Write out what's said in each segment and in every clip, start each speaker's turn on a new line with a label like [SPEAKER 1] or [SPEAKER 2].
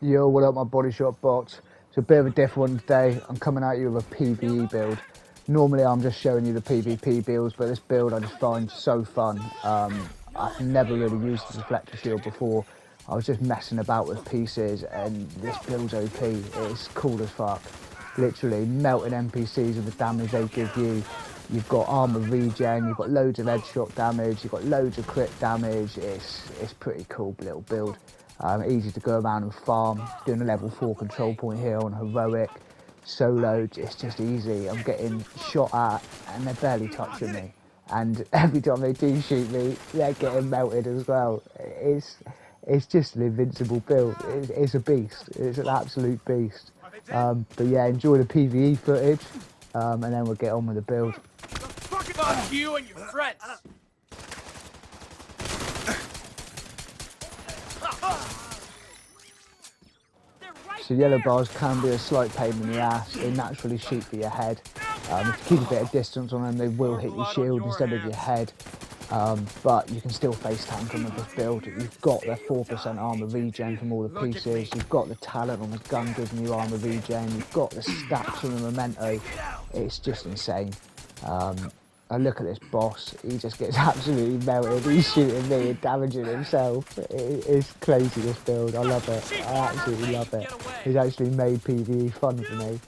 [SPEAKER 1] Yo, what up my body shop bots? It's a bit of a different one today. I'm coming at you with a PvE build. Normally I'm just showing you the PvP builds, but this build I just find so fun. I've never really used the deflector shield before. I was just messing about with pieces and this build's OP. It's cool as fuck. Literally melting NPCs with the damage they give you. You've got armor regen, you've got loads of headshot damage, you've got loads of crit damage. It's pretty cool little build. Easy to go around and farm. Doing a level 4 control point here on heroic. Solo, it's just easy. I'm getting shot at and they're barely touching me. And every time they do shoot me, they're getting melted as well. It's just an invincible build. It's a beast. It's an absolute beast. But yeah, enjoy the PvE footage, and then we'll get on with the build.
[SPEAKER 2] Fuck you and your friends!
[SPEAKER 1] So yellow bars can be a slight pain in the ass. They naturally shoot for your head. If you keep a bit of distance on them, they will hit your shield instead of your head. But you can still face tank them with this build. You've got the 4% armor regen from all the pieces. You've got the talent on the gun giving you armor regen. You've got the stacks from the memento. It's just insane. I look at this boss, he just gets absolutely melted. He's shooting me and damaging himself. It's crazy, this build. I love it. I absolutely love it. He's actually made PvE fun for me.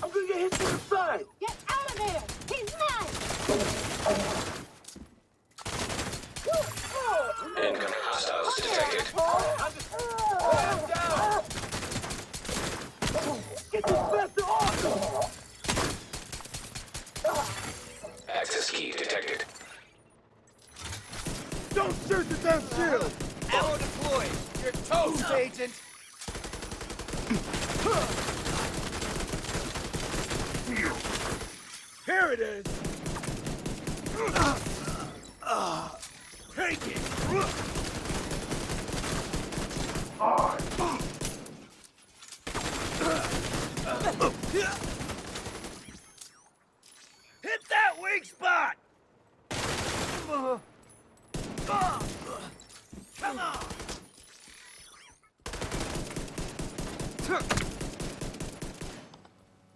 [SPEAKER 3] I'm gonna get hit to the side!
[SPEAKER 4] Get out of there! He's mine!
[SPEAKER 5] Incoming hostiles detected.
[SPEAKER 3] Get this bastard off!
[SPEAKER 5] Access key detected.
[SPEAKER 3] Don't shoot the damn shield!
[SPEAKER 2] Arrow deployed! You're toast, agent!
[SPEAKER 3] Here it is! Take it! Hit that weak spot! Come on!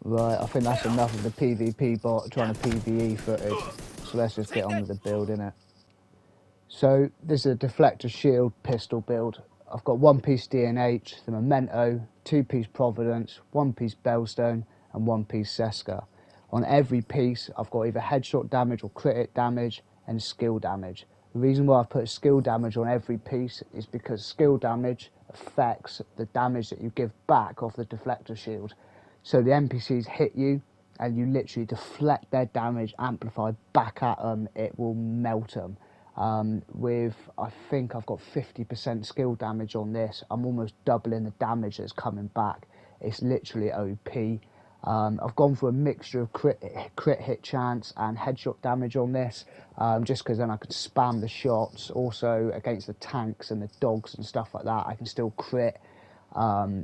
[SPEAKER 1] Right, I think that's enough of the PvP bot trying to PvE footage. So let's just get on with the build, innit? So this is a deflector shield pistol build. I've got 1 piece DNH, the memento, 2 piece Providence, 1 piece Bellstone, and 1 piece Seska. On every piece, I've got either headshot damage or crit damage and skill damage. The reason why I've put skill damage on every piece is because skill damage affects the damage that you give back off the deflector shield. So the NPCs hit you and you literally deflect their damage amplified back at them, it will melt them. I think I've got 50% skill damage on this. I'm almost doubling the damage that's coming back. It's literally OP. I've gone for a mixture of crit hit chance and headshot damage on this, just because then I can spam the shots. Also against the tanks and the dogs and stuff like that, I can still crit.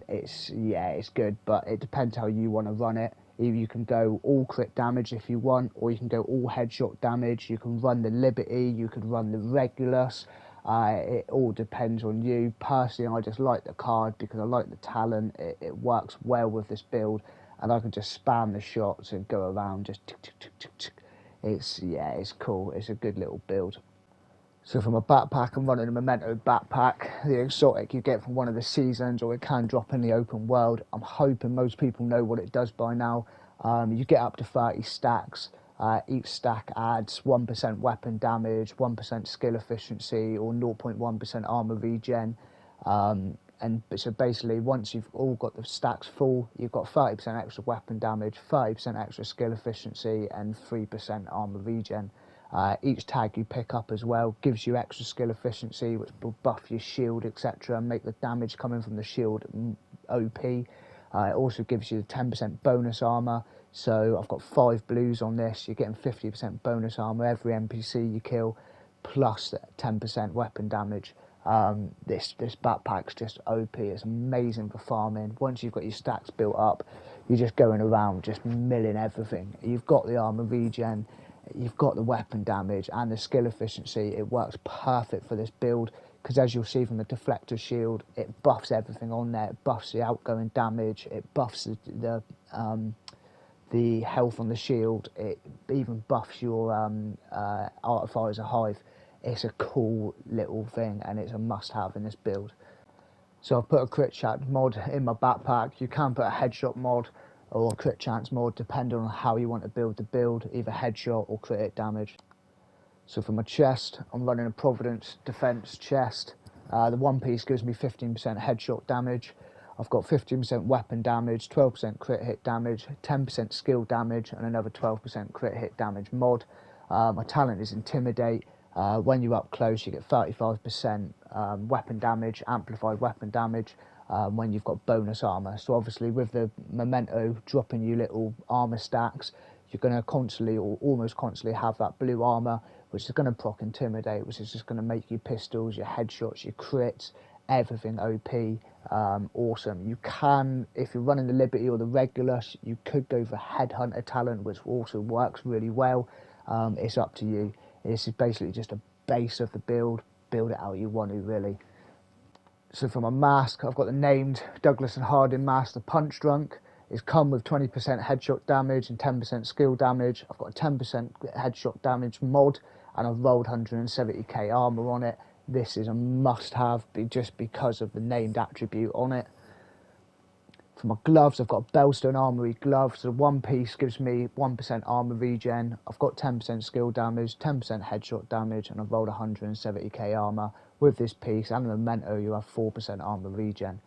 [SPEAKER 1] It's good, but it depends how you want to run it. Either you can go all crit damage if you want, or you can go all headshot damage. You can run the Liberty, you could run the Regulus. It all depends on you. Personally, I just like the card because I like the talent. It works well with this build, and I can just spam the shots and go around just tick, tick, tick, tick, tick. It's cool. It's a good little build. So from a backpack, I'm running a memento backpack, the exotic you get from one of the seasons, or it can drop in the open world. I'm hoping most people know what it does by now. You get up to 30 stacks. Each stack adds 1% weapon damage, 1% skill efficiency, or 0.1% armor regen. So basically, once you've all got the stacks full, you've got 30% extra weapon damage, 30% extra skill efficiency, and 3% armor regen. Each tag you pick up as well gives you extra skill efficiency, which will buff your shield, etc., and make the damage coming from the shield OP. It also gives you the 10% bonus armor. So I've got 5 blues on this. You're getting 50% bonus armor every NPC you kill, plus 10% weapon damage. This backpack's just OP. It's amazing for farming. Once you've got your stacks built up, you're just going around just milling everything. You've got the armor regen, you've got the weapon damage and the skill efficiency. It works perfect for this build because, as you'll see from the deflector shield, it buffs everything on there. It buffs the outgoing damage, it buffs the health on the shield, it even buffs your Artificer Hive. It's a cool little thing and it's a must-have in this build. So I've put a crit chance mod in my backpack. You can put a headshot mod or a crit chance mod depending on how you want to build the build, either headshot or crit hit damage. So for my chest, I'm running a Providence Defense chest. The one piece gives me 15% headshot damage. I've got 15% weapon damage, 12% crit hit damage, 10% skill damage and another 12% crit hit damage mod. My talent is Intimidate. When you're up close you get 35% weapon damage, amplified weapon damage when you've got bonus armour. So obviously with the memento dropping you little armour stacks, you're going to constantly or almost constantly have that blue armour, which is going to proc Intimidate, which is just going to make your pistols, your headshots, your crits, everything OP. Awesome. You can, if you're running the Liberty or the Regulus, you could go for Headhunter talent, which also works really well. It's up to you. This is basically just a base of the build it how you want to, really. So for my mask, I've got the named Douglas and Harding mask, the Punch Drunk. It's come with 20% headshot damage and 10% skill damage. I've got a 10% headshot damage mod and I've rolled 170k armour on it. This is a must-have just because of the named attribute on it. For my gloves, I've got Bellstone Armory gloves. So one piece gives me 1% armour regen. I've got 10% skill damage, 10% headshot damage, and I've rolled 170k armour. With this piece and the memento, you have 4% armour regen.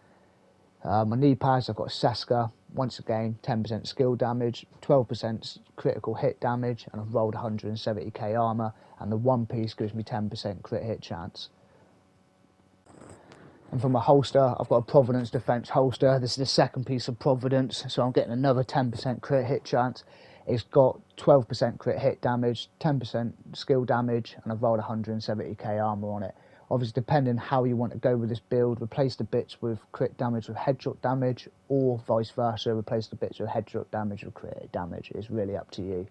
[SPEAKER 1] My knee pads, I've got Seska. Once again, 10% skill damage, 12% critical hit damage, and I've rolled 170k armour. And the one piece gives me 10% crit hit chance. And for my holster, I've got a Providence Defense holster. This is the second piece of Providence, so I'm getting another 10% crit hit chance. It's got 12% crit hit damage, 10% skill damage, and I've rolled 170k armour on it. Obviously, depending how you want to go with this build, replace the bits with crit damage with headshot damage, or vice versa, replace the bits with headshot damage with crit hit damage. It's really up to you.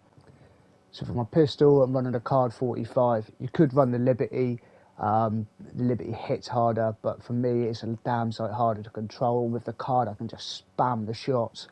[SPEAKER 1] So for my pistol, I'm running a Card 45. You could run the Liberty. The Liberty hits harder, but for me it's a damn sight harder to control. With the Card I can just spam the shots.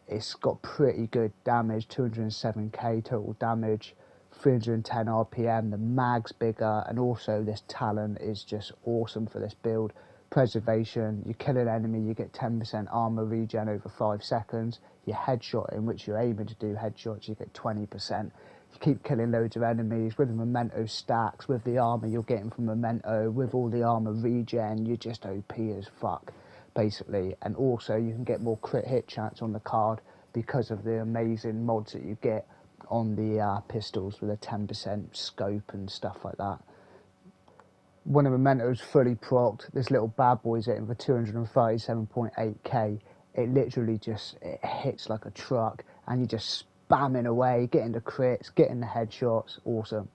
[SPEAKER 1] It's got pretty good damage, 207k total damage, 310 RPM, the mag's bigger, and also this talent is just awesome for this build. Preservation, you kill an enemy, you get 10% armor regen over 5 seconds. Your headshot, in which you're aiming to do headshots, you get 20%. You keep killing loads of enemies with the memento stacks, with the armor you're getting from memento, with all the armor regen, you're just OP as fuck, basically. And also you can get more crit hit chance on the card because of the amazing mods that you get on the pistols with a 10% scope and stuff like that. When a memento's fully procced, this little bad boy's hitting for 237.8k. It literally just hits like a truck, and you're just spamming away, getting the crits, getting the headshots. Awesome.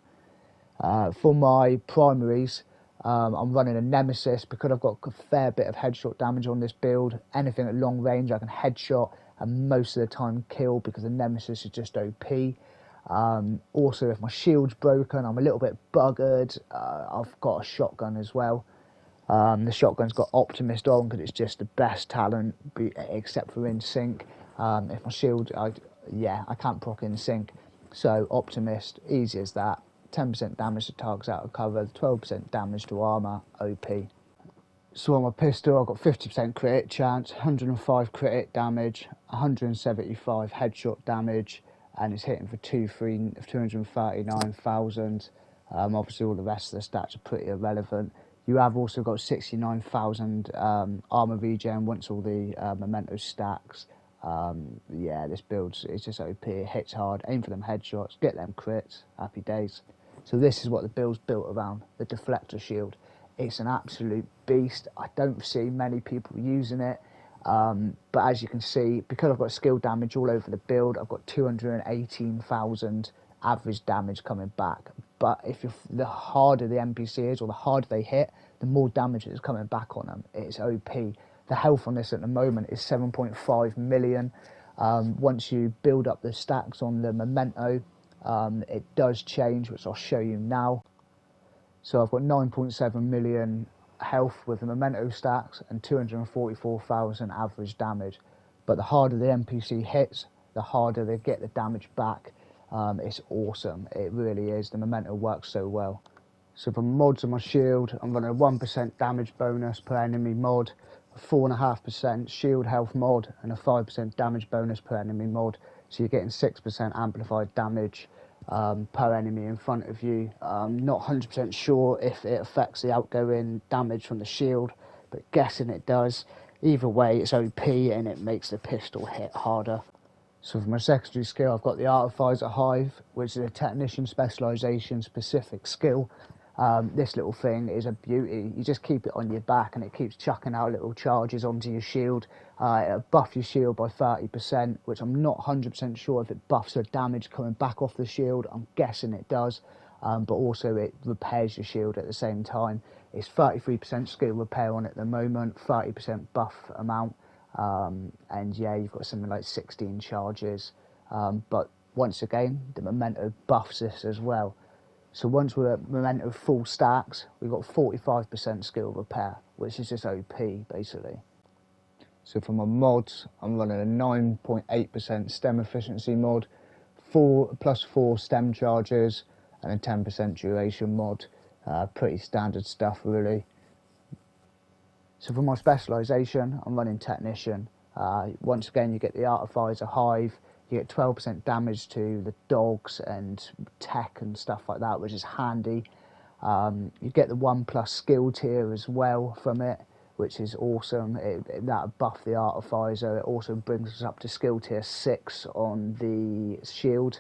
[SPEAKER 1] For my primaries, I'm running a Nemesis because I've got a fair bit of headshot damage on this build. Anything at long range I can headshot and most of the time kill because the Nemesis is just OP. Also, if my shield's broken, I'm a little bit buggered. I've got a shotgun as well. The shotgun's got Optimist on because it's just the best talent, except for in sync. If my shield, I can't proc in sync. So Optimist, easy as that. 10% damage to targets out of cover, 12% damage to armour, OP. So on my pistol, I've got 50% crit hit chance, 105 crit hit damage, 175 headshot damage, and it's hitting for 239,000. Obviously all the rest of the stats are pretty irrelevant. You have also got 69,000 armor regen once all the memento stacks. Yeah, this build is just OP. It hits hard, aim for them headshots, get them crits, happy days. So this is what the build's built around, the deflector shield. It's an absolute beast. I don't see many people using it. But as you can see, because I've got skill damage all over the build, I've got 218,000 average damage coming back. but the harder the NPC is, or the harder they hit, the more damage is coming back on them. It's OP. The health on this at the moment is 7.5 million. Once you build up the stacks on the memento, it does change, which I'll show you now. So I've got 9.7 million health with the memento stacks and 244,000 average damage. But the harder the NPC hits, the harder they get the damage back. It's awesome, it really is. The memento works so well. So for mods on my shield, I'm running a 1% damage bonus per enemy mod, a 4.5% shield health mod, and a 5% damage bonus per enemy mod. So you're getting 6% amplified damage per enemy in front of you. Not 100% sure if it affects the outgoing damage from the shield, but guessing it does. Either way, it's OP and it makes the pistol hit harder. So for my secondary skill, I've got the Artificer Hive, which is a technician specialisation specific skill. This little thing is a beauty. You just keep it on your back and it keeps chucking out little charges onto your shield. It'll buff your shield by 30%, which I'm not 100% sure if it buffs the damage coming back off the shield. I'm guessing it does, but also it repairs your shield at the same time. It's 33% skill repair on it at the moment, 30% buff amount. And yeah, you've got something like 16 charges, but once again the memento buffs this as well. So once we're at memento full stacks, we've got 45% skill repair, which is just OP basically. So for my mods, I'm running a 9.8% stem efficiency mod, 4+4 stem charges, and a 10% duration mod. Pretty standard stuff really. So for my specialisation, I'm running technician. Once again, you get the Artificer Hive, you get 12% damage to the dogs and tech and stuff like that, which is handy. You get the 1+ skill tier as well from it, which is awesome. That'll buff the Artificer. It also brings us up to skill tier 6 on the shield.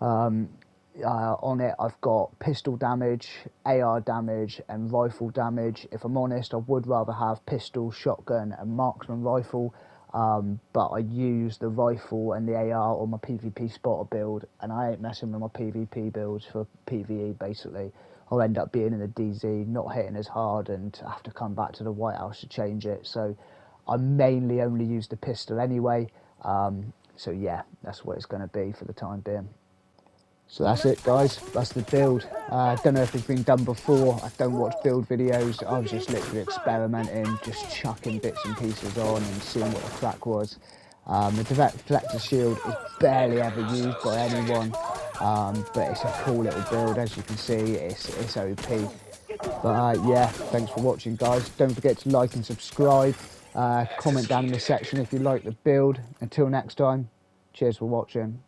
[SPEAKER 1] On it I've got pistol damage, AR damage and rifle damage. If I'm honest, I would rather have pistol, shotgun and marksman rifle, but I use the rifle and the AR on my PvP spotter build, and I ain't messing with my PvP builds for PvE basically. I'll end up being in the DZ, not hitting as hard, and have to come back to the White House to change it. So I mainly only use the pistol anyway. So yeah, that's what it's going to be for the time being. So that's it guys, that's the build. I don't know if it's been done before, I don't watch build videos, I was just literally experimenting, just chucking bits and pieces on and seeing what the crack was. The Deflector shield is barely ever used by anyone, but it's a cool little build. As you can see, it's OP. But yeah, thanks for watching guys, don't forget to like and subscribe, comment down in the section if you like the build. Until next time, cheers for watching.